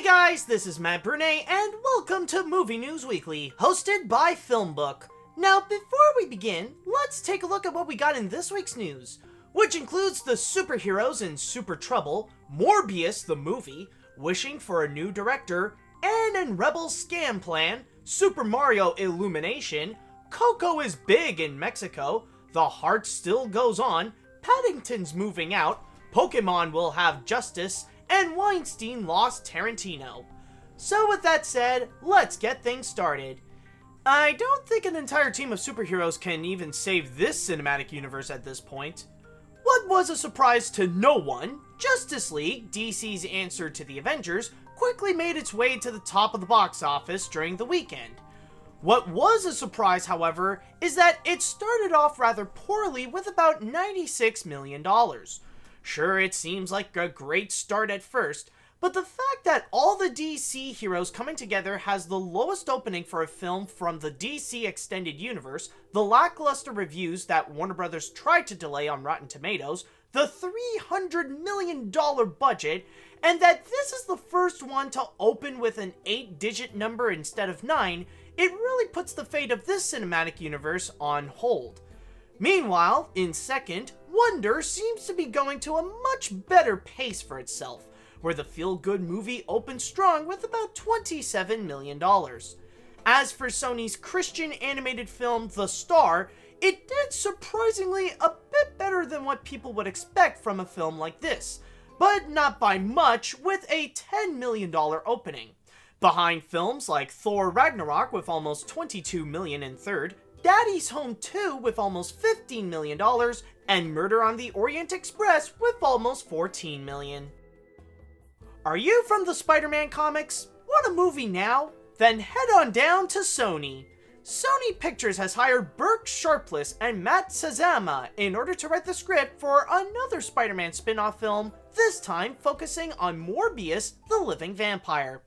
guys, this is Matt Brunet, and welcome to Movie News Weekly, hosted by FilmBook. Now, before we begin, let's take a look at what we got in this week's news, which includes the superheroes in super trouble, Morbius the movie, wishing for a new director, Anne and Rebel's scam plan, Super Mario Illumination, Coco is big in Mexico, The Heart Still Goes On, Paddington's moving out, Pokémon will have justice, and Weinstein lost Tarantino. So with that said, let's get things started. I don't think an entire team of superheroes can even save this cinematic universe at this point. What was a surprise to no one, Justice League, DC's answer to the Avengers, quickly made its way to the top of the box office during the weekend. What was a surprise, however, is that it started off rather poorly with about $96 million. Sure, it seems like a great start at first, but the fact that all the DC heroes coming together has the lowest opening for a film from the DC Extended Universe, the lackluster reviews that Warner Bros. Tried to delay on Rotten Tomatoes, the $300 million budget, and that this is the first one to open with an 8-digit number instead of 9, it really puts the fate of this cinematic universe on hold. Meanwhile, in second, Wonder seems to be going to a much better pace for itself, where the feel-good movie opened strong with about $27 million. As for Sony's Christian animated film, The Star, it did surprisingly a bit better than what people would expect from a film like this, but not by much, with a $10 million opening. Behind films like Thor Ragnarok with almost $22 million in third, Daddy's Home 2 with almost $15 million, and Murder on the Orient Express with almost $14 million. Are you from the Spider-Man comics? Want a movie now? Then head on down to Sony. Sony Pictures has hired Burke Sharpless and Matt Sazama in order to write the script for another Spider-Man spin-off film, this time focusing on Morbius the Living Vampire.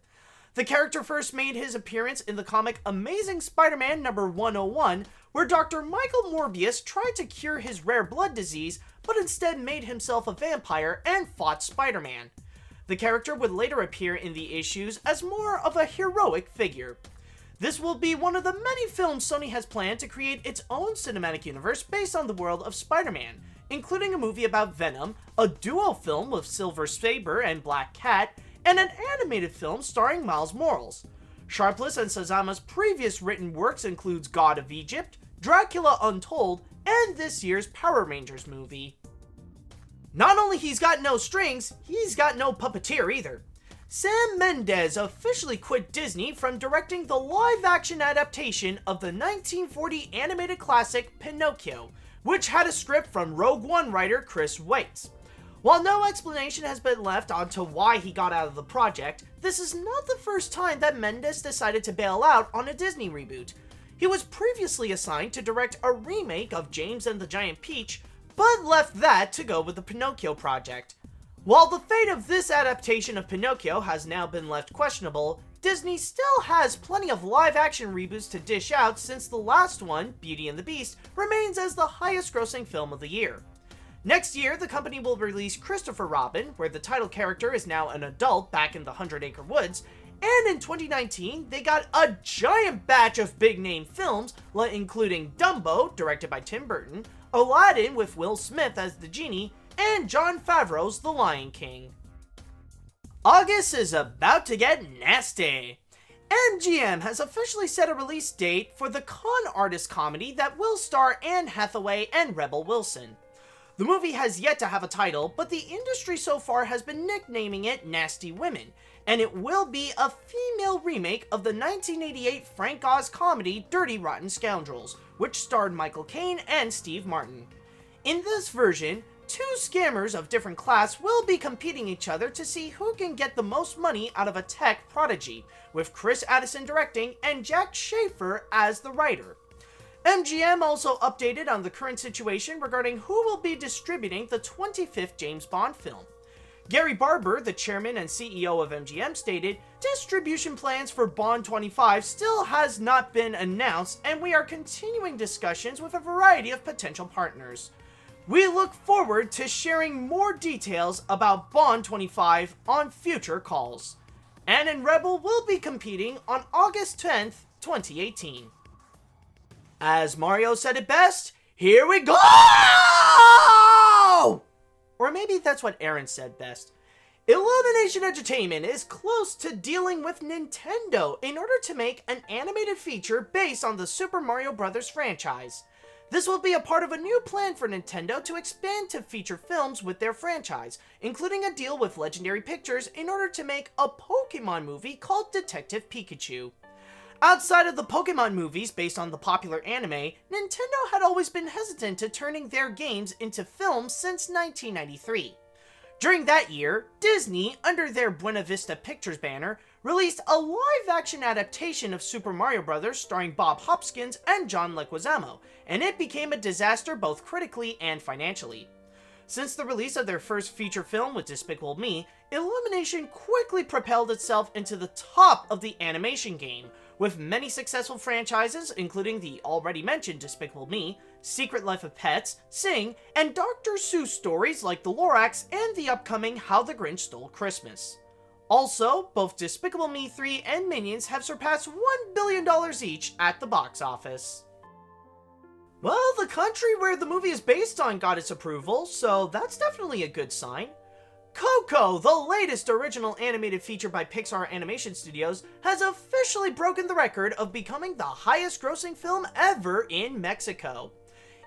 The character first made his appearance in the comic Amazing Spider-Man number 101, where Dr. Michael Morbius tried to cure his rare blood disease, but instead made himself a vampire and fought Spider-Man. The character would later appear in the issues as more of a heroic figure. This will be one of the many films Sony has planned to create its own cinematic universe based on the world of Spider-Man, including a movie about Venom, a duo film with Silver Saber and Black Cat, and an animated film starring Miles Morales. Sharpless and Sazama's previous written works includes God of Egypt, Dracula Untold, and this year's Power Rangers movie. Not only he's got no strings, he's got no puppeteer either. Sam Mendes officially quit Disney from directing the live-action adaptation of the 1940 animated classic Pinocchio, which had a script from Rogue One writer Chris Weitz. While no explanation has been left onto why he got out of the project, this is not the first time that Mendes decided to bail out on a Disney reboot. He was previously assigned to direct a remake of James and the Giant Peach, but left that to go with the Pinocchio project. While the fate of this adaptation of Pinocchio has now been left questionable, Disney still has plenty of live-action reboots to dish out since the last one, Beauty and the Beast, remains as the highest-grossing film of the year. Next year, the company will release Christopher Robin, where the title character is now an adult back in the 100-Acre Woods, and in 2019, they got a giant batch of big-name films, including Dumbo, directed by Tim Burton, Aladdin with Will Smith as the genie, and Jon Favreau's The Lion King. August is about to get nasty. MGM has officially set a release date for the con artist comedy that will star Anne Hathaway and Rebel Wilson. The movie has yet to have a title, but the industry so far has been nicknaming it Nasty Women, and it will be a female remake of the 1988 Frank Oz comedy Dirty Rotten Scoundrels, which starred Michael Caine and Steve Martin. In this version, two scammers of different class will be competing each other to see who can get the most money out of a tech prodigy, with Chris Addison directing and Jack Schaefer as the writer. MGM also updated on the current situation regarding who will be distributing the 25th James Bond film. Gary Barber, the chairman and CEO of MGM, stated, "Distribution plans for Bond 25 still has not been announced, and we are continuing discussions with a variety of potential partners. We look forward to sharing more details about Bond 25 on future calls." and Rebel will be competing on August 10th, 2018. As Mario said it best, here we go! Or maybe that's what Aaron said best. Illumination Entertainment is close to dealing with Nintendo in order to make an animated feature based on the Super Mario Bros. Franchise. This will be a part of a new plan for Nintendo to expand to feature films with their franchise, including a deal with Legendary Pictures in order to make a Pokémon movie called Detective Pikachu. Outside of the Pokémon movies based on the popular anime, Nintendo had always been hesitant to turning their games into films since 1993. During that year, Disney, under their Buena Vista Pictures banner, released a live-action adaptation of Super Mario Bros. Starring Bob Hopkins and John Leguizamo, and it became a disaster both critically and financially. Since the release of their first feature film with Despicable Me, Illumination quickly propelled itself into the top of the animation game, with many successful franchises including the already mentioned Despicable Me, Secret Life of Pets, Sing, and Dr. Seuss stories like The Lorax and the upcoming How the Grinch Stole Christmas. Also, both Despicable Me 3 and Minions have surpassed $1 billion each at the box office. Well, the country where the movie is based on got its approval, so that's definitely a good sign. Coco, the latest original animated feature by Pixar Animation Studios, has officially broken the record of becoming the highest-grossing film ever in Mexico.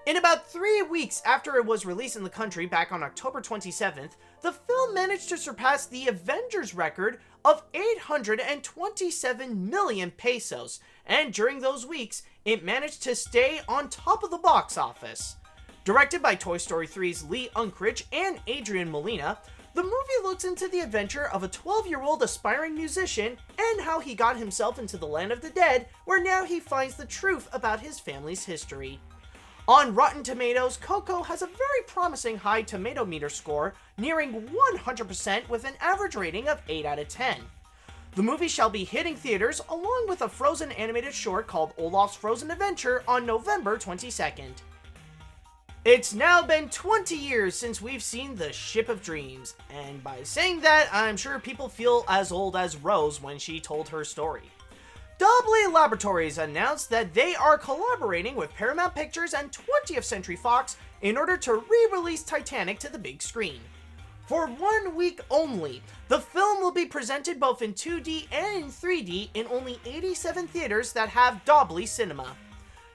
In about 3 weeks after it was released in the country back on October 27th, the film managed to surpass the Avengers record of 827 million pesos, and during those weeks, it managed to stay on top of the box office. Directed by Toy Story 3's Lee Unkrich and Adrian Molina, the movie looks into the adventure of a 12-year-old aspiring musician and how he got himself into the land of the dead, where now he finds the truth about his family's history. On Rotten Tomatoes, Coco has a very promising high tomato meter score, nearing 100% with an average rating of 8 out of 10. The movie shall be hitting theaters along with a Frozen animated short called Olaf's Frozen Adventure on November 22nd. It's now been 20 years since we've seen The Ship of Dreams, and by saying that, I'm sure people feel as old as Rose when she told her story. Doubly Laboratories announced that they are collaborating with Paramount Pictures and 20th Century Fox in order to re-release Titanic to the big screen. For 1 week only, the film will be presented both in 2D and in 3D in only 87 theaters that have Dolby Cinema.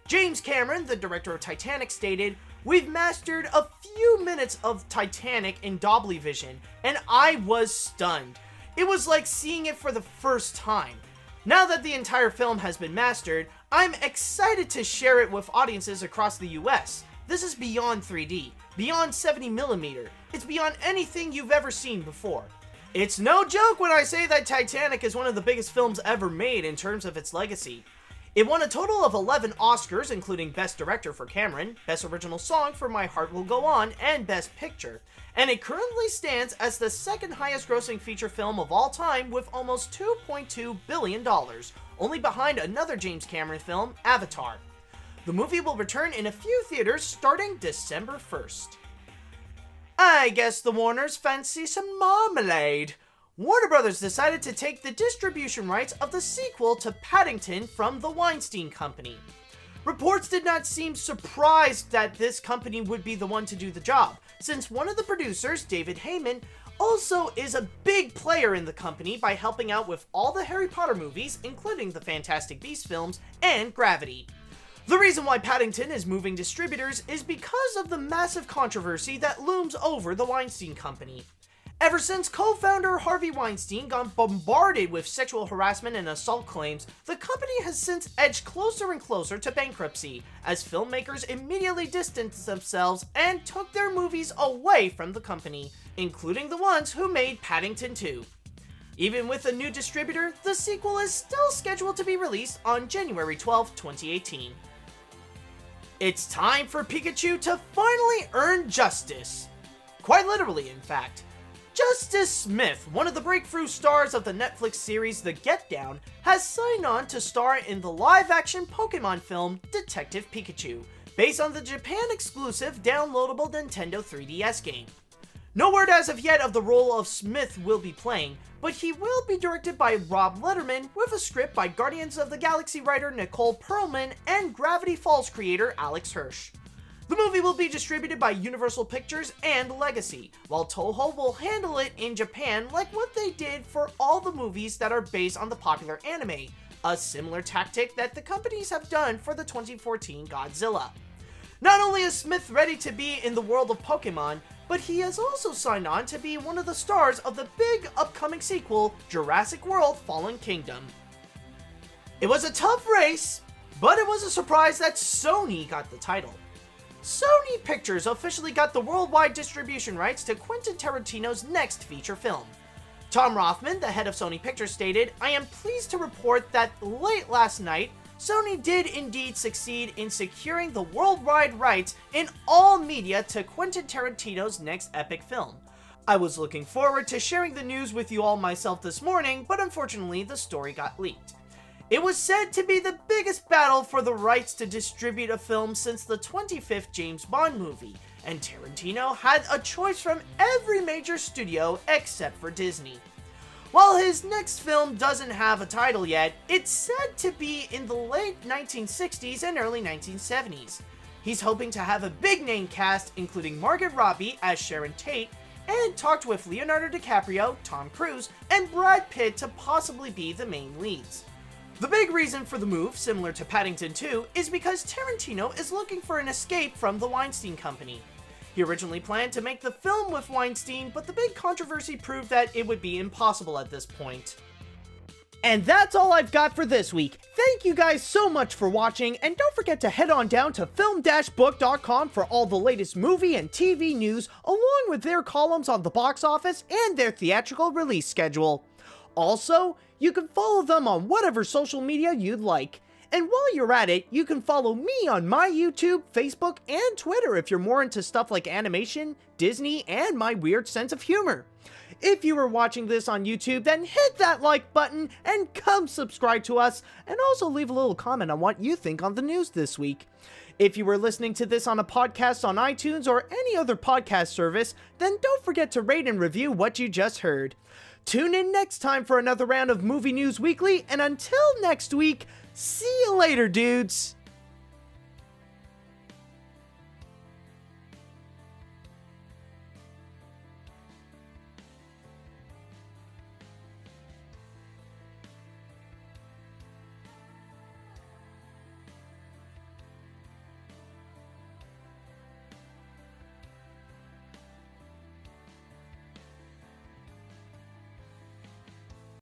James Cameron, the director of Titanic, stated, "We've mastered a few minutes of Titanic in Dolby Vision, and I was stunned. It was like seeing it for the first time. Now that the entire film has been mastered, I'm excited to share it with audiences across the US. This is beyond 3D, beyond 70mm. It's beyond anything you've ever seen before. It's no joke when I say that Titanic is one of the biggest films ever made in terms of its legacy. It won a total of 11 Oscars, including Best Director for Cameron, Best Original Song for My Heart Will Go On, and Best Picture, and it currently stands as the second highest grossing feature film of all time with almost $2.2 billion, only behind another James Cameron film, Avatar. The movie will return in a few theaters starting December 1st. I guess the Warners fancy some marmalade. Warner Brothers decided to take the distribution rights of the sequel to Paddington from the Weinstein Company. Reports did not seem surprised that this company would be the one to do the job, since one of the producers, David Heyman, also is a big player in the company by helping out with all the Harry Potter movies, including the Fantastic Beasts films and Gravity. The reason why Paddington is moving distributors is because of the massive controversy that looms over the Weinstein Company. Ever since co-founder Harvey Weinstein got bombarded with sexual harassment and assault claims, the company has since edged closer and closer to bankruptcy, as filmmakers immediately distanced themselves and took their movies away from the company, including the ones who made Paddington 2. Even with a new distributor, the sequel is still scheduled to be released on January 12, 2018. It's time for Pikachu to finally earn justice. Quite literally, in fact. Justice Smith, one of the breakthrough stars of the Netflix series The Get Down, has signed on to star in the live-action Pokémon film Detective Pikachu, based on the Japan-exclusive downloadable Nintendo 3DS game. No word as of yet of the role of Smith will be playing, but he will be directed by Rob Letterman with a script by Guardians of the Galaxy writer Nicole Perlman and Gravity Falls creator Alex Hirsch. The movie will be distributed by Universal Pictures and Legacy, while Toho will handle it in Japan like what they did for all the movies that are based on the popular anime, a similar tactic that the companies have done for the 2014 Godzilla. Not only is Smith ready to be in the world of Pokémon, but he has also signed on to be one of the stars of the big upcoming sequel, Jurassic World Fallen Kingdom. It was a tough race, but it was a surprise that Sony got the title. Sony Pictures officially got the worldwide distribution rights to Quentin Tarantino's next feature film. Tom Rothman, the head of Sony Pictures, stated, "I am pleased to report that late last night, Sony did indeed succeed in securing the worldwide rights in all media to Quentin Tarantino's next epic film. I was looking forward to sharing the news with you all myself this morning, but unfortunately the story got leaked. It was said to be the biggest battle for the rights to distribute a film since the 25th James Bond movie, and Tarantino had a choice from every major studio except for Disney. While his next film doesn't have a title yet, it's said to be in the late 1960s and early 1970s. He's hoping to have a big-name cast, including Margot Robbie as Sharon Tate, and talked with Leonardo DiCaprio, Tom Cruise, and Brad Pitt to possibly be the main leads. The big reason for the move, similar to Paddington 2, is because Tarantino is looking for an escape from the Weinstein Company. He originally planned to make the film with Weinstein, but the big controversy proved that it would be impossible at this point. And that's all I've got for this week. Thank you guys so much for watching, and don't forget to head on down to film-book.com for all the latest movie and TV news, along with their columns on the box office and their theatrical release schedule. Also, you can follow them on whatever social media you'd like. And while you're at it, you can follow me on my YouTube, Facebook, and Twitter if you're more into stuff like animation, Disney, and my weird sense of humor. If you were watching this on YouTube, then hit that like button and come subscribe to us, and also leave a little comment on what you think on the news this week. If you were listening to this on a podcast on iTunes or any other podcast service, then don't forget to rate and review what you just heard. Tune in next time for another round of Movie News Weekly, and until next week, see you later, dudes!